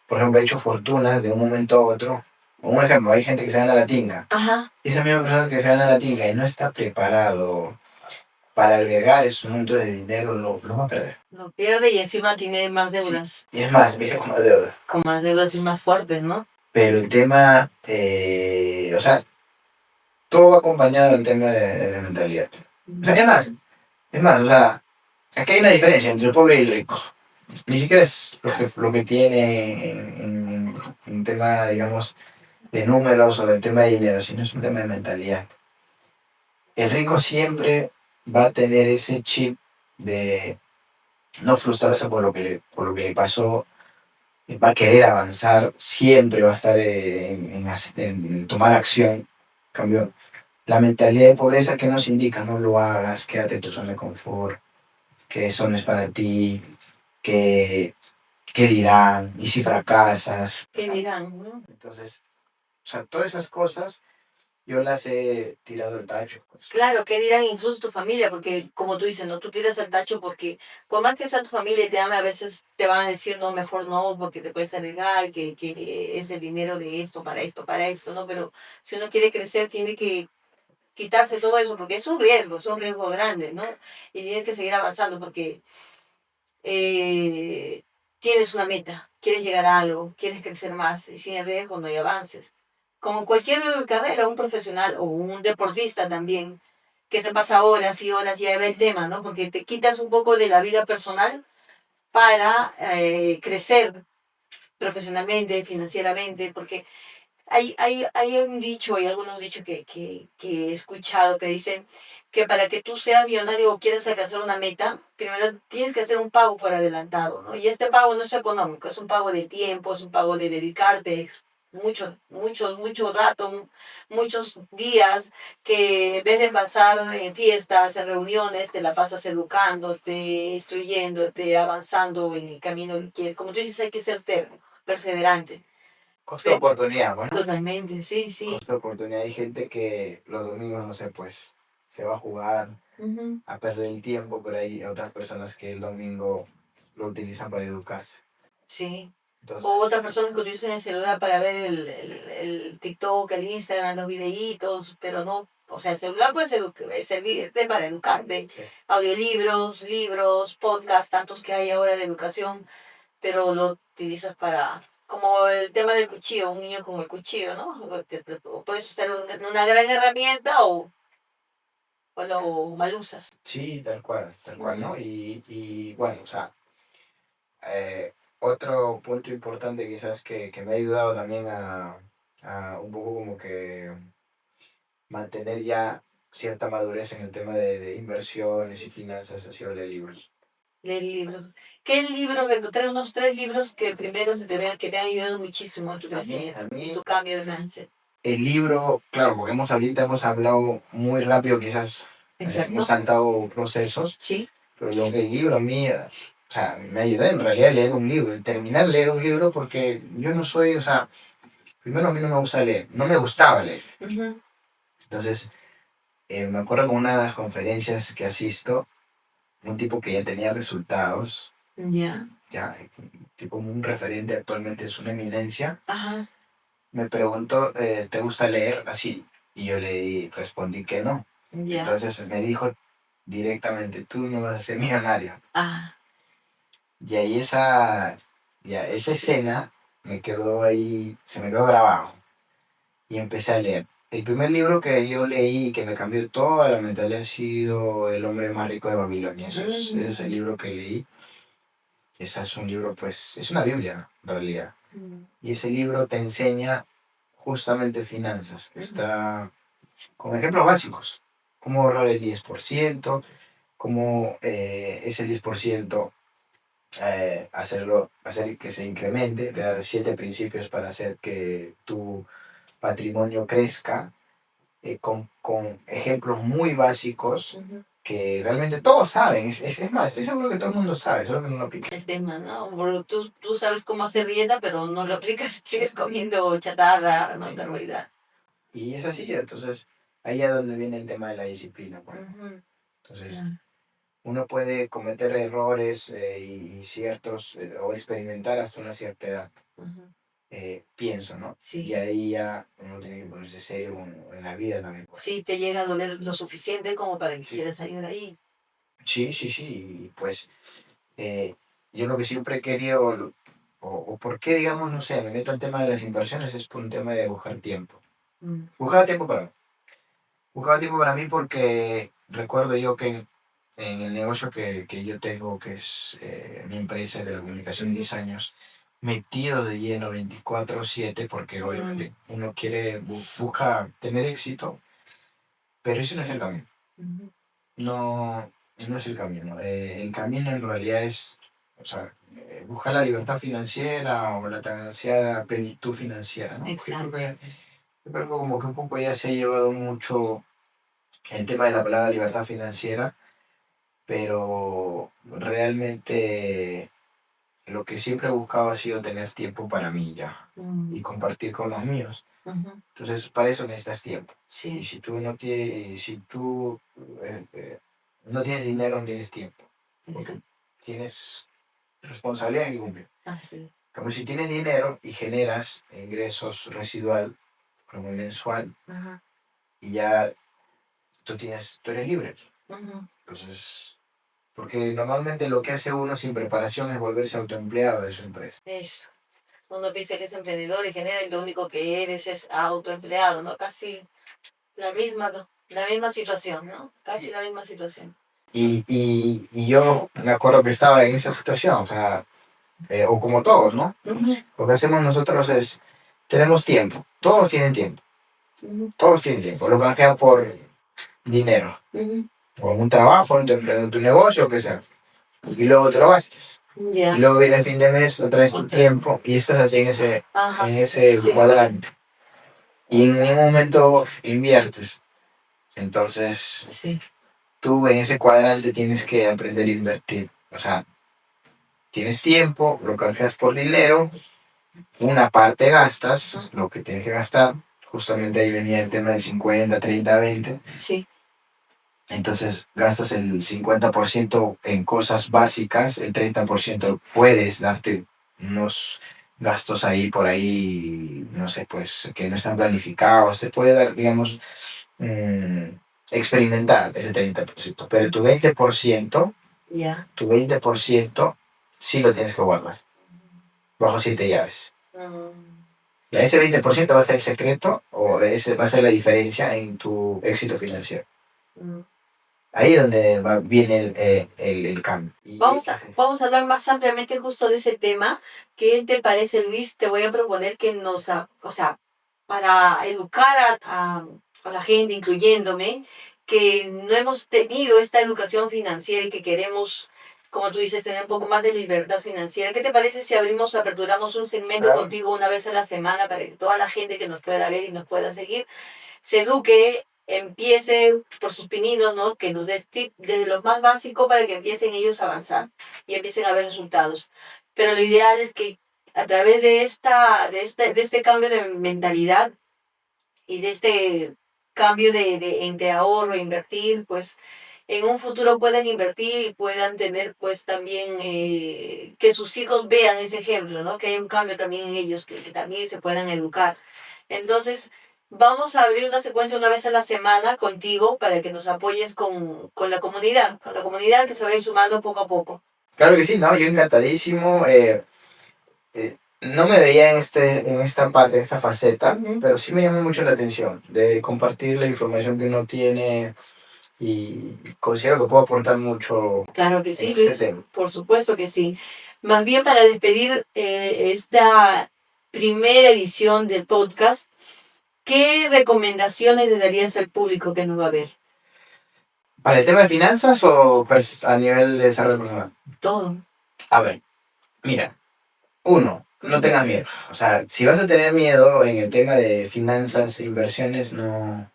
por ejemplo, ha hecho fortunas de un momento a otro. Un ejemplo, hay gente que se gana la tinga. Ajá. Esa misma persona que se gana la tinga y no está preparado para albergar esos montos de dinero, lo va a perder. Lo pierde y encima tiene más deudas. Sí. Y es más, viene con más deudas. Con más deudas y más fuertes, ¿no? Pero el tema, o sea, todo va acompañado del tema de la mentalidad. O sea, es más, o sea, aquí hay una diferencia entre el pobre y el rico. Ni siquiera es lo que tiene en tema, digamos, de números o del tema de dinero, sino es un tema de mentalidad. El rico siempre va a tener ese chip de no frustrarse por lo que le pasó, va a querer avanzar, siempre va a estar en tomar acción. En cambio, la mentalidad de pobreza que nos indica, no lo hagas, quédate en tu zona de confort, que eso no es para ti, que dirán, y si fracasas. ¿Qué dirán, no? Entonces, o sea, todas esas cosas yo las he tirado al tacho. Pues. Claro, ¿qué dirán incluso tu familia? Porque como tú dices, ¿no? Tú tiras al tacho porque por más que sea tu familia y te ame, a veces te van a decir, no, mejor no, porque te puedes arriesgar, que es el dinero de esto, para esto, ¿no? Pero si uno quiere crecer, tiene que quitarse todo eso, porque es un riesgo grande, ¿no? Y tienes que seguir avanzando porque eh, tienes una meta, quieres llegar a algo, quieres crecer más, y sin el riesgo no hay avances. Como cualquier carrera, un profesional o un deportista también, que se pasa horas y horas y ahí va el tema, ¿no? Porque te quitas un poco de la vida personal para crecer profesionalmente, financieramente, porque hay un dicho, hay algunos dichos que he escuchado que dicen que para que tú seas millonario o quieras alcanzar una meta, primero tienes que hacer un pago por adelantado, ¿no? Y este pago no es económico, es un pago de tiempo, es un pago de dedicarte mucho rato, muchos días que en vez de pasar en fiestas, en reuniones, te la pasas educándote, instruyéndote, avanzando en el camino que quieres. Como tú dices, hay que ser perseverante. Costo de oportunidad, bueno. Totalmente, sí, sí. Costo de oportunidad. Hay gente que los domingos, no sé, pues se va a jugar, a perder el tiempo, pero hay otras personas que el domingo lo utilizan para educarse. Sí. Entonces, O otras personas que utilizan el celular para ver el TikTok, el Instagram, los videitos, pero no, o sea, el celular puede servirte para educarte. sí. Audiolibros, libros, podcasts, tantos que hay ahora de educación, pero lo utilizas para, como el tema del cuchillo, un niño con el cuchillo, ¿no? Puedes usar una gran herramienta o lo mal usas. Sí, tal cual, ¿no? Y bueno, o sea, otro punto importante quizás que me ha ayudado también a un poco como que mantener ya cierta madurez en el tema de inversiones y finanzas ha sido leer libros. Leer libros. ¿Qué libros? Encontré unos 3 libros que primero se te vean que me han ayudado muchísimo en tu crecimiento, en tu cambio de mindset. El libro, claro, porque ahorita hemos hablado muy rápido, quizás hemos saltado procesos, sí. Pero lo que el libro a mí, o sea, me ayudó en realidad a leer un libro, el terminar de leer un libro porque yo no soy, o sea, primero a mí no me gusta leer, no me gustaba leer. Uh-huh. Entonces, me acuerdo con una de las conferencias que asisto, un tipo que ya tenía resultados, ya, tipo un referente actualmente, es una eminencia, ajá, me preguntó, ¿te gusta leer? Así, y yo respondí que no. ya, Entonces me dijo directamente, tú no vas a ser millonario. ah, Y ahí esa escena me quedó ahí, se me quedó grabado. Y empecé a leer. El primer libro que yo leí que me cambió toda la mentalidad ha sido El hombre más rico de Babilonia. Ese es el libro que leí. Ese es un libro, pues, es una Biblia en realidad. Y ese libro te enseña justamente finanzas. Está con ejemplos básicos. Cómo ahorrar el 10%, cómo ese 10% hacer que se incremente, te da 7 principios para hacer que tu patrimonio crezca, con ejemplos muy básicos que realmente todos saben. Es más, estoy seguro que todo el mundo sabe, solo que no lo aplica. El tema, ¿no? Porque tú sabes cómo hacer dieta, pero no lo aplicas, sigues comiendo chatarra, no carbohidratos. Y es así, entonces ahí es donde viene el tema de la disciplina. Bueno. Entonces, uno puede cometer errores y ciertos, o experimentar hasta una cierta edad. Pienso, ¿no? Sí. Y ahí ya uno tiene que ponerse serio en la vida también. Pues. Sí, te llega a doler lo suficiente como para que quieras salir de ahí. Sí. Y pues yo lo que siempre he querido, o por qué, digamos, no sé, me meto al tema de las inversiones es por un tema de buscar tiempo. Buscaba tiempo para mí. Buscaba tiempo para mí porque recuerdo yo que en el negocio que yo tengo, que es mi empresa de la comunicación de 10 años, metido de lleno 24/7 porque obviamente uno busca tener éxito, pero ese no es el camino. No es el camino. El camino en realidad es, o sea, buscar la libertad financiera o la tan ansiada plenitud financiera, ¿no? Exacto. Yo creo que como que un poco ya se ha llevado mucho el tema de la palabra libertad financiera, pero realmente lo que siempre he buscado ha sido tener tiempo para mí ya y compartir con los míos. Entonces, para eso necesitas tiempo. Sí. Y si tú no tienes dinero, no tienes tiempo. Porque tienes responsabilidades que cumplir. Sí. Como si tienes dinero y generas ingresos residual, como mensual, y ya tú eres libre. Entonces, porque normalmente lo que hace uno sin preparación es volverse autoempleado de su empresa. Eso. Uno piensa que es emprendedor y genera y lo único que eres es autoempleado, ¿no? Casi la misma situación, ¿no? Casi la misma situación. Y yo me acuerdo que estaba en esa situación, o sea, o como todos, ¿no? Lo que hacemos nosotros es, tenemos tiempo, todos tienen tiempo, todos tienen tiempo, lo canjean por dinero, o en un trabajo, en tu negocio, lo que sea, y luego te lo gastas. Y luego viene el fin de mes, otra vez tu tiempo, y estás así en ese cuadrante. Y en ningún momento inviertes. Entonces, tú en ese cuadrante tienes que aprender a invertir. O sea, tienes tiempo, lo canjeas por dinero, una parte gastas, lo que tienes que gastar. Justamente ahí venía el tema del 50, 30, 20. Sí. Entonces gastas el 50% en cosas básicas, el 30% puedes darte unos gastos ahí por ahí, no sé, pues que no están planificados, te puede dar, digamos, experimentar ese 30%, pero tu 20% sí lo tienes que guardar, bajo 7 llaves. Y ese 20% va a ser el secreto o ese va a ser la diferencia en tu éxito financiero. Ahí es donde viene el cambio. Vamos a hablar más ampliamente justo de ese tema. ¿Qué te parece, Luis? Te voy a proponer que para educar a la gente, incluyéndome, que no hemos tenido esta educación financiera y que queremos, como tú dices, tener un poco más de libertad financiera. ¿Qué te parece si aperturamos un segmento contigo una vez a la semana para que toda la gente que nos pueda ver y nos pueda seguir se eduque, empiece por sus pininos, ¿no? Que nos des tips desde lo más básico para que empiecen ellos a avanzar y empiecen a ver resultados? Pero lo ideal es que a través de este cambio de mentalidad y de este cambio entre ahorro e invertir, pues en un futuro puedan invertir y puedan tener pues también que sus hijos vean ese ejemplo, ¿no? Que hay un cambio también en ellos, que también se puedan educar. Entonces, vamos a abrir una secuencia una vez a la semana contigo para que nos apoyes con la comunidad que se va a ir sumando poco a poco. Claro que sí, no, yo encantadísimo. No me veía en esta parte, en esta faceta, pero sí me llamó mucho la atención de compartir la información que uno tiene y considero que puedo aportar mucho. Claro que sí, en este Luis, tema. por supuesto que sí. Más bien para despedir esta primera edición del podcast, ¿qué recomendaciones le darías al público que nos va a ver? ¿Para el tema de finanzas o a nivel de desarrollo personal? Todo. A ver, mira, uno, no tengas miedo. O sea, si vas a tener miedo en el tema de finanzas e inversiones, no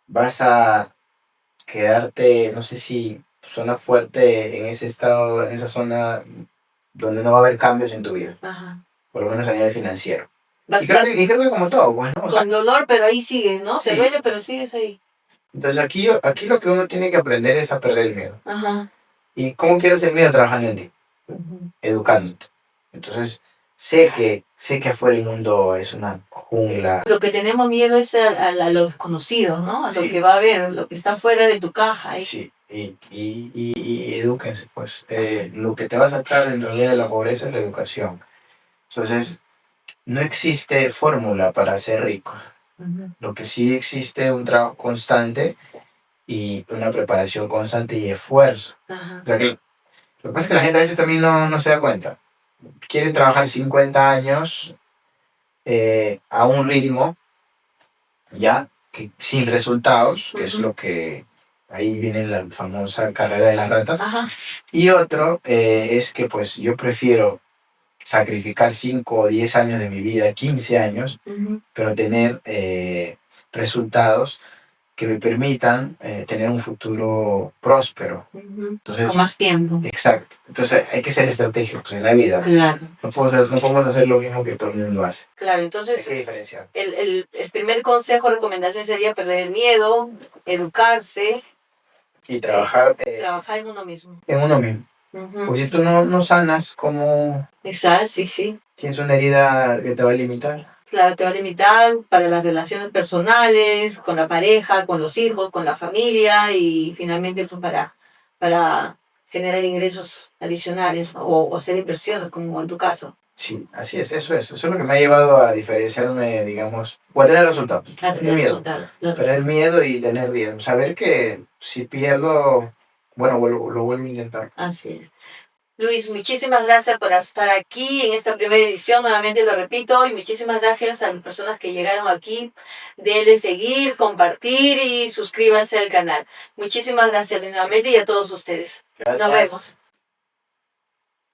vas a quedarte, no sé si suena fuerte en ese estado, en esa zona donde no va a haber cambios en tu vida. Por lo menos a nivel financiero. Y creo que como todo, pues, ¿no? O sea, con dolor, pero ahí sigues, ¿no? Sí. Te duele, pero sigues ahí. Entonces aquí lo que uno tiene que aprender es a perder el miedo. ¿Y cómo quieres el miedo? Trabajando en ti, educándote. Entonces, sé que afuera el mundo es una jungla. Lo que tenemos miedo es a lo desconocido, ¿no? A lo que va a haber, lo que está fuera de tu caja. Sí, y edúquense, pues. Lo que te va a sacar en realidad de la pobreza es la educación. Entonces, no existe fórmula para ser rico. Lo que sí existe es un trabajo constante y una preparación constante y esfuerzo. O sea que lo que pasa es que la gente a veces también no se da cuenta. Quiere trabajar 50 años a un ritmo ya que sin resultados, que es lo que ahí viene la famosa carrera de las ratas. Y otro es que pues yo prefiero sacrificar 5 o 10 años de mi vida, 15 años, pero tener resultados que me permitan tener un futuro próspero. Entonces, con más tiempo. Exacto. Entonces hay que ser estratégicos en la vida. Claro. No podemos hacer lo mismo que todo el mundo hace. Claro, entonces hay que diferenciar. El primer consejo, recomendación sería perder el miedo, educarse. Y trabajar. Trabajar en uno mismo. En uno mismo. Porque si tú no sanas, ¿cómo? Exacto, sí. Tienes una herida que te va a limitar. Claro, te va a limitar para las relaciones personales, con la pareja, con los hijos, con la familia y finalmente pues, para generar ingresos adicionales o hacer inversiones, como en tu caso. Sí, así es, eso es lo que me ha llevado a diferenciarme, digamos, o a tener resultados. A tener resultados. Perder el miedo y tener riesgo. Saber que si pierdo, bueno, lo vuelvo a intentar. Así es. Luis, muchísimas gracias por estar aquí en esta primera edición, nuevamente lo repito, y muchísimas gracias a las personas que llegaron aquí. Denle seguir, compartir y suscríbanse al canal. Muchísimas gracias nuevamente y a todos ustedes. Gracias. Nos vemos.